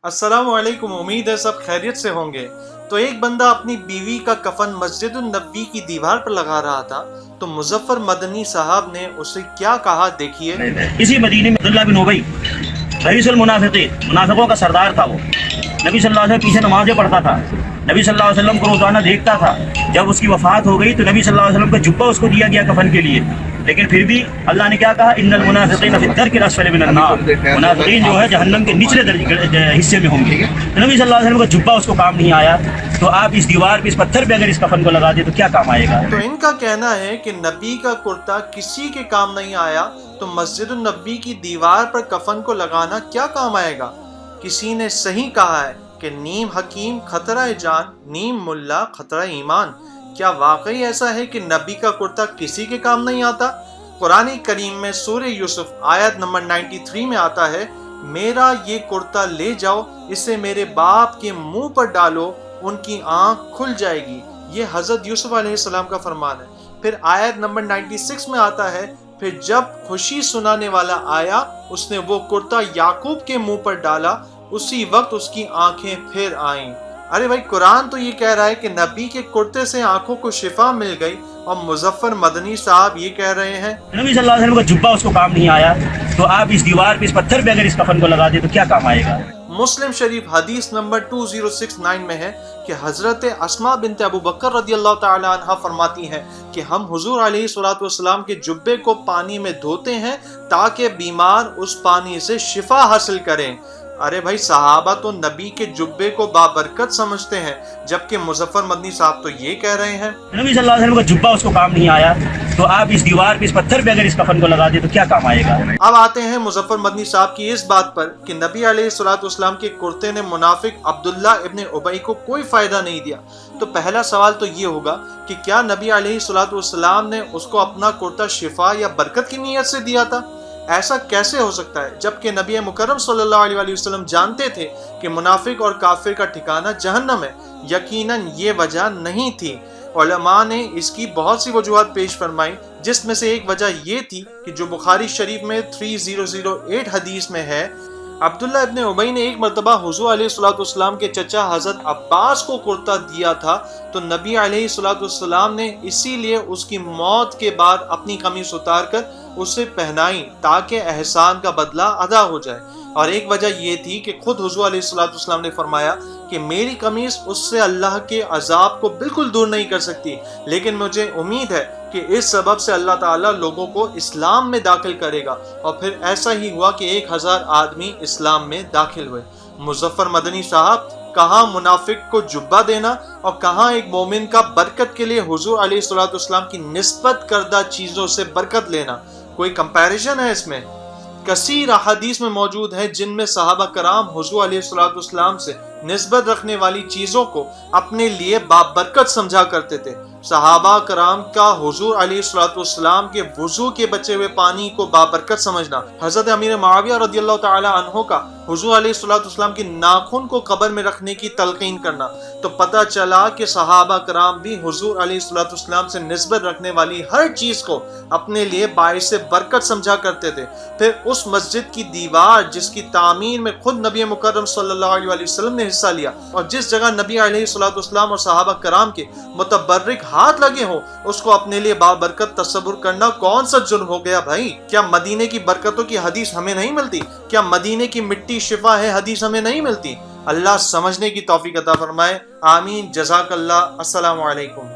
अस्सलाम वालेकुम। उम्मीद है सब खैरियत से होंगे। तो एक बंदा अपनी बीवी का कफन मस्जिद नबी की दीवार पर लगा रहा था, तो मुजफ्फर मदनी साहब ने उसे क्या कहा, देखिए। इसी मदीने में अब्दुल्लाह बिन उबई रईसुल मुनाफिकीन, मुनाफिकों का सरदार था वो। नबी सल्लल्लाहु अलैहि वसल्लम पीछे नमाज़ें पढ़ता था, नबी सल्लल्लाहु अलैहि वसल्लम को रोजाना देखता था। जब उसकी वफात हो गई तो नबी सल्लल्लाहु अलैहि वसल्लम का जुब्बा उसको दिया गया कफन के लिए, लेकिन फिर भी अल्लाह ने क्या कहा, इन्नल मुनाफिकीन फी दर्किल अस्फली मिनन नार, मुनाफिकीन जो है जहन्नम के निचले हिस्से में होंगे। तो नबी सल्लल्लाहु अलैहि वसल्लम का जुब्बा उसको काम नहीं आया, तो आप इस दीवार पे, इस पत्थर पे अगर इस कफन को लगा दे तो क्या काम आएगा। तो इनका कहना है कि नबी का कुर्ता किसी के काम नहीं आया, तो मस्जिद नबी की दीवार पर कफन को लगाना क्या काम आएगा। किसी ने सही कहा है कि नीम हकीम खतरा जान, नीम मुल्ला खतरा ईमान। क्या वाकई ऐसा है कि नबी का कुर्ता किसी के काम नहीं आता? कुरान करीम में सूरह यूसुफ आयत नंबर 93 में आता है, मेरा ये कुर्ता ले जाओ, इसे मेरे बाप के मुंह पर डालो, उनकी आंख खुल जाएगी। ये हजरत यूसुफ अलैहिस्सलाम का फरमान है। फिर आयत नंबर 96 में आता है, फिर जब खुशी सुनाने वाला आया, उसने वो कुर्ता याकूब के मुंह पर डाला, उसी वक्त उसकी आंखें फिर आईं। अरे भाई, कुरान तो ये कह रहा है कि नबी के कुर्ते से आंखों को शिफा मिल गई, और मुजफ्फर मदनी साहब ये कह रहे हैं नबी सल्लल्लाहु अलैहि वसल्लम का जुब्बा उसको काम नहीं आया, तो आप इस दीवार पे, इस पत्थर पे अगर इस कफन को लगा दे तो क्या काम आएगा। मुस्लिम शरीफ हदीस नंबर 2069 में है कि हजरत अस्मा बिनत अबू बकर रदियल्लाहु ताला अन्हा फरमाती हैं कि हम हुजूर अलैहिस्सलातु वस्सलाम के जुब्बे को पानी में धोते हैं ताकि बीमार उस पानी से शिफा हासिल करें। अरे भाई, सहाबा तो नबी के जुब्बे को बाबरकत समझते हैं, जबकि मुजफ्फर मदनी साहब तो ये कह रहे हैं नबी सल्लल्लाहु अलैहि वसल्लम का जुब्बा उसको काम नहीं आया, तो आप इस दीवार पे, इस पत्थर पे अगर इस कफन को लगा दे तो क्या काम आएगा। अब आते हैं मुजफ्फर मदनी साहब की इस बात पर कि नबी अलैहिस्सलातु वस्सलाम के कुर्ते ने मुनाफिक अब्दुल्ला इब्न उबई को कोई फायदा नहीं दिया। तो पहला सवाल तो ये होगा कि क्या नबी अलैहिस्सलातु वस्सलाम ने उसको अपना कुर्ता शिफा या बरकत की नीयत से दिया था? ऐसा कैसे हो सकता है, जबकि नबी मुकर्रम सल्लल्लाहु अलैहि वसल्लम जानते थे कि मुनाफिक और काफिर का ठिकाना जहन्नम है। यकीनन ये वजह नहीं थी। उलमा ने इसकी बहुत सी वजूहत पेश फरमाई, जिसमें से एक वजह ये थी कि जो बुखारी शरीफ में 3008 हदीस में है, अब्दुल्ला इब्न उबई ने एक मरतबा हुजूर अलैहिस्सलातु वस्सलाम के चचा हजरत अब्बास को कुर्ता दिया था, तो नबी अलैहिस्सलातु वस्सलाम ने इसीलिए उसकी मौत के बाद अपनी कमीज उतार कर उसे पहनाई ताकि एहसान का बदला अदा हो जाए। और एक वजह ये थी कि खुद हुजूर अलैहिस्सलातु वस्सलाम ने फरमाया कि मेरी कमीज उससे अल्लाह के अजाब को बिल्कुल दूर नहीं कर सकती, लेकिन मुझे उम्मीद है कि इस सबब से अल्लाह ताला लोगों को इस्लाम में दाखिल करेगा। और फिर ऐसा ही हुआ कि 1000 आदमी इस्लाम में दाखिल हुए। मुजफ्फर मदनी साहब, कहाँ मुनाफिक को जुब्बा देना और कहाँ एक मोमिन का बरकत के लिए हुजूर अलैहिस्सलातु वस्सलाम की निस्बत करदा चीज़ों से बरकत लेना, कोई कंपैरिजन है इसमें? कसीर अहादीस में मौजूद है जिनमें सहाबा कराम हुजूर अलैहिस्सलातु वस्सलाम से निस्बत रखने वाली चीज़ों को अपने लिए बाबरकत समझा करते थे। सहाबा कराम का हुजूर अलैहिस्सलातु वस्सलाम के वुजू के बचे हुए पानी को बाबरकत समझना, हजरत अमीर मुआविया रदियल्लाहु ताला अन्हु का हुजूर अलैहिस्सलातु वस्सलाम के नाखून को कब्र में रखने की तलकीन करना, तो पता चला कि सहाबा कराम भी हुजूर अलैहिस्सलातु वस्सलाम से निस्बत रखने वाली हर चीज़ को अपने लिए बाइस बरकत समझा करते थे। फिर उस मस्जिद की दीवार जिसकी तामीर में खुद नबी मुकर्रम सल्लल्लाहु अलैहि वसल्लम ने हिस्सा लिया, और जिस जगह नबी अलैहिस्सलातु वस्सलाम और सहाबा कराम के मुतबर्रिक हाथ लगे हो, उसको अपने लिए बाबरकत तसव्वुर करना कौन सा जुर्म हो गया भाई? क्या मदीने की बरकतों की हदीस हमें नहीं मिलती? क्या मदीने की मिट्टी शिफा है हदीस हमें नहीं मिलती? अल्लाह समझने की तौफीक अता फरमाए। आमीन। जज़ाकल्लाह। अस्सलामु अलैकुम।